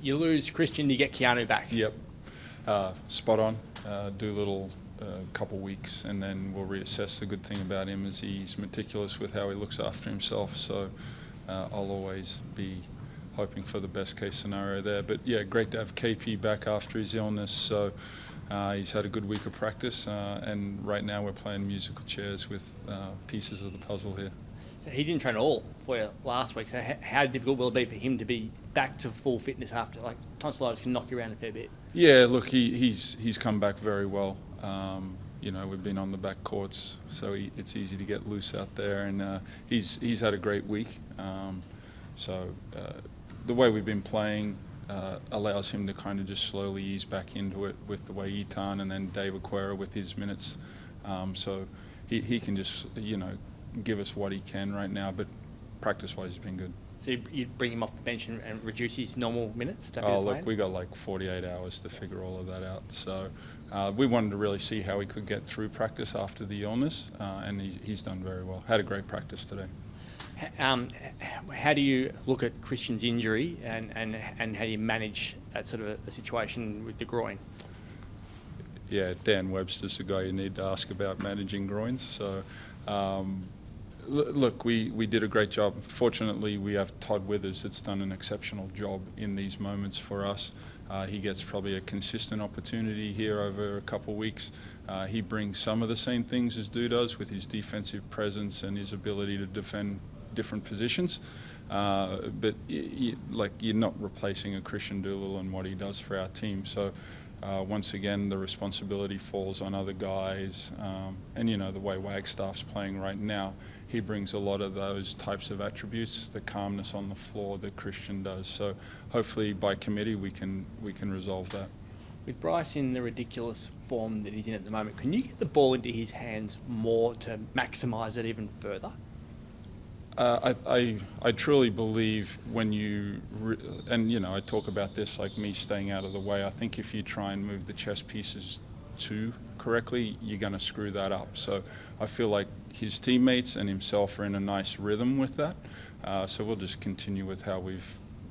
You lose Christian, you get Keanu back. Yep, spot on. Do a little couple weeks, and then we'll reassess. The good thing about him is he's meticulous with how he looks after himself, so I'll always be hoping for the best case scenario there. But yeah, great to have KP back after his illness, so he's had a good week of practice, and right now we're playing musical chairs with pieces of the puzzle here. So he didn't train at all for you last week, so how difficult will it be for him to be back to full fitness after, like, tonsillitis can knock you around a fair bit? Yeah, look, he's come back very well. We've been on the back courts, so it's easy to get loose out there, and he's had a great week. The way we've been playing allows him to kind of just slowly ease back into it with the way Etan and then Dave Aquera with his minutes. So he can just, give us what he can right now, but practice-wise he's been good. So you bring him off the bench and reduce his normal minutes? Look, we got like 48 hours to figure all of that out. So we wanted to really see how he could get through practice after the illness, and he's done very well. Had a great practice today. How do you look at Christian's injury, and how do you manage that sort of a situation with the groin? Yeah, Dan Webster's the guy you need to ask about managing groins. So. Look, we did a great job. Fortunately, we have Todd Withers that's done an exceptional job in these moments for us. He gets probably a consistent opportunity here over a couple of weeks. He brings some of the same things as Stu does with his defensive presence and his ability to defend different positions. But you're not replacing a Christian Doolittle and what he does for our team. So once again, the responsibility falls on other guys. And the way Wagstaff's playing right now, he brings a lot of those types of attributes, the calmness on the floor that Christian does. So hopefully by committee we can resolve that. With Bryce in the ridiculous form that he's in at the moment, can you get the ball into his hands more to maximise it even further? I truly believe when I talk about this like me staying out of the way. I think if you try and move the chess pieces too correctly, you're going to screw that up. So I feel like his teammates and himself are in a nice rhythm with that. So we'll just continue with how we've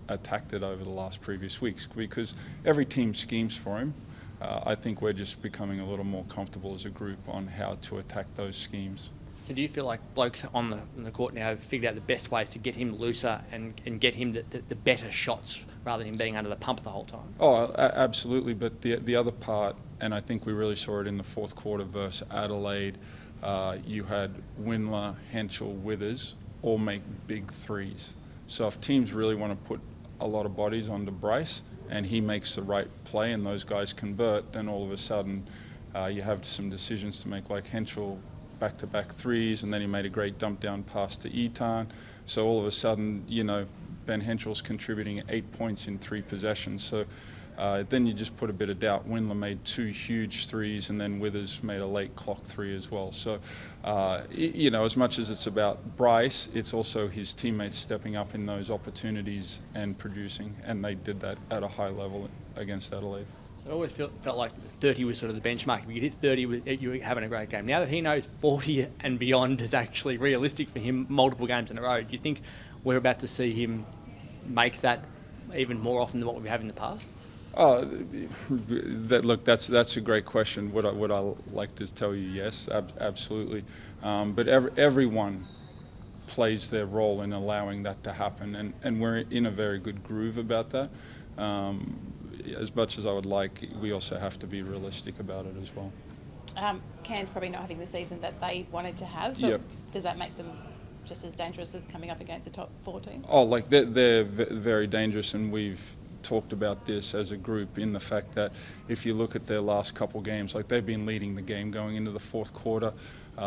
attacked it over the last previous weeks, because every team schemes for him. I think we're just becoming a little more comfortable as a group on how to attack those schemes. So do you feel like blokes on the court now have figured out the best ways to get him looser and get him the better shots rather than him being under the pump the whole time? Oh, absolutely. But the other part, and I think we really saw it in the fourth quarter versus Adelaide, you had Windler, Henschel, Withers all make big threes. So if teams really want to put a lot of bodies onto Bryce and he makes the right play and those guys convert, then all of a sudden you have some decisions to make, like Henschel back-to-back threes, and then he made a great dump down pass to Etan. So all of a sudden, Ben Henschel's contributing 8 points in 3 possessions. So then you just put a bit of doubt. Windler made 2 huge threes, and then Withers made a late clock 3 as well. So, as much as it's about Bryce, it's also his teammates stepping up in those opportunities and producing, and they did that at a high level against Adelaide. So it always felt like 30 was sort of the benchmark. If you hit 30, you were having a great game. Now that he knows 40 and beyond is actually realistic for him multiple games in a row, do you think we're about to see him make that even more often than what we have in the past? That's a great question. Would I like to tell you yes, absolutely. But everyone plays their role in allowing that to happen, and we're in a very good groove about that. As much as I would like, we also have to be realistic about it as well. Cairns probably not having the season that they wanted to have, but does that make them just as dangerous as coming up against a top 4 team? They're very dangerous, and we've talked about this as a group in the fact that if you look at their last couple games, like they've been leading the game going into the fourth quarter.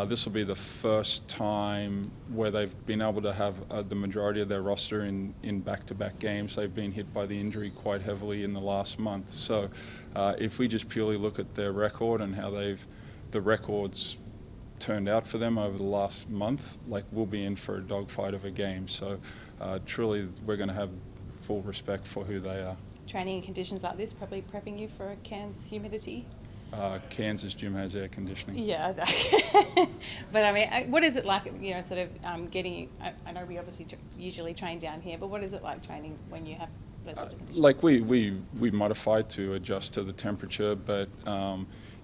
This will be the first time where they've been able to have the majority of their roster in back-to-back games. They've been hit by the injury quite heavily in the last month. So if we just purely look at their record and how the records turned out for them over the last month, like we'll be in for a dogfight of a game. So truly we're going to have full respect for who they are. Training in conditions like this probably prepping you for Cairns humidity? Kansas gym has air conditioning. Yeah, but I mean, what is it like, getting, I know we obviously usually train down here, but what is it like training when you have those sort of conditions? Like we modify to adjust to the temperature, but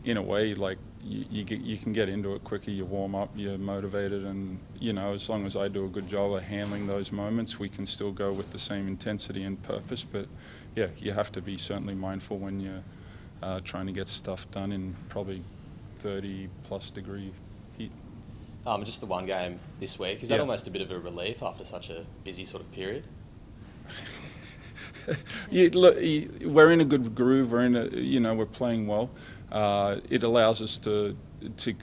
in a way, like you can get into it quicker. You warm up, you're motivated, and as long as I do a good job of handling those moments, we can still go with the same intensity and purpose. But yeah, you have to be certainly mindful when you're trying to get stuff done in probably 30+ degree heat. Just the one game this week, is that almost a bit of a relief after such a busy sort of period? Look, we're in a good groove. We're playing well. It allows us to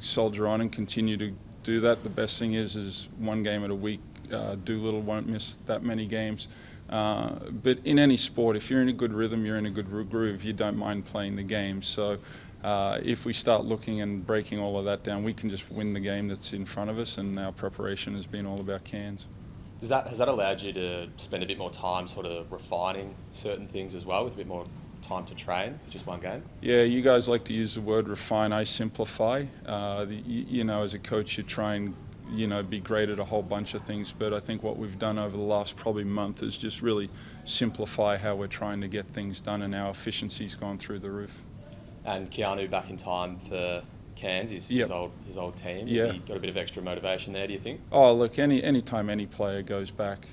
soldier on and continue to do that. The best thing is one game at a week. Doolittle won't miss that many games. But in any sport, if you're in a good rhythm, you're in a good groove, you don't mind playing the game. So if we start looking and breaking all of that down, we can just win the game that's in front of us, and our preparation has been all about Cairns. Has that allowed you to spend a bit more time sort of refining certain things as well, with a bit more time to train? It's just one game. Yeah, you guys like to use the word refine. I simplify. As a coach, you try and be great at a whole bunch of things, but I think what we've done over the last probably month is just really simplify how we're trying to get things done, and our efficiency's gone through the roof. And Keanu back in time for Cairns, his old team. Yeah. Has he got a bit of extra motivation there, do you think? Oh, look, any time any player goes back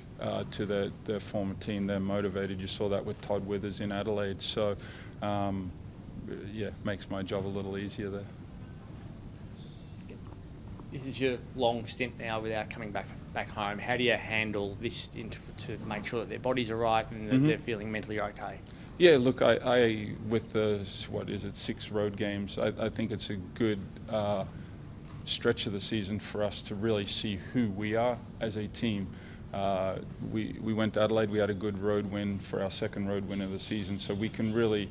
to their former team, they're motivated. You saw that with Todd Withers in Adelaide. So, makes my job a little easier there. This is your long stint now without coming back home. How do you handle this to make sure that their bodies are right and that they're feeling mentally okay? Yeah, look, I with the 6 road games, I think it's a good stretch of the season for us to really see who we are as a team. We went to Adelaide. We had a good road win for our second road win of the season, so we can really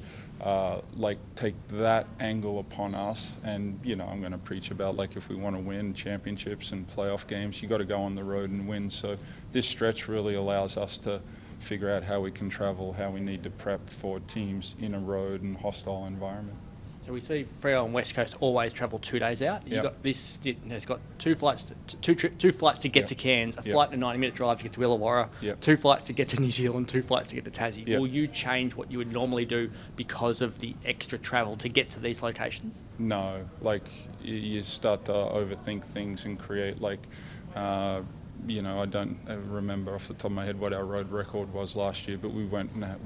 take that angle upon us. And I'm going to preach about, like, if we want to win championships and playoff games, you got to go on the road and win. So this stretch really allows us to figure out how we can travel, how we need to prep for teams in a road and hostile environment. So we see Freo and West Coast always travel 2 days out. Yep. Got this stint has got two flights to get to Cairns, a flight and a 90-minute drive to get to Illawarra, 2 flights to get to New Zealand, 2 flights to get to Tassie. Yep. Will you change what you would normally do because of the extra travel to get to these locations? No, like you start to overthink things and create I don't remember off the top of my head what our road record was last year, but we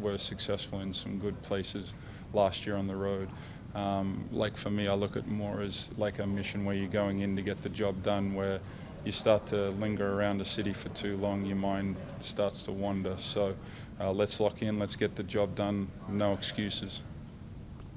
were successful in some good places last year on the road. For me, I look at it more as like a mission where you're going in to get the job done, where you start to linger around a city for too long, your mind starts to wander. So let's lock in, let's get the job done, no excuses.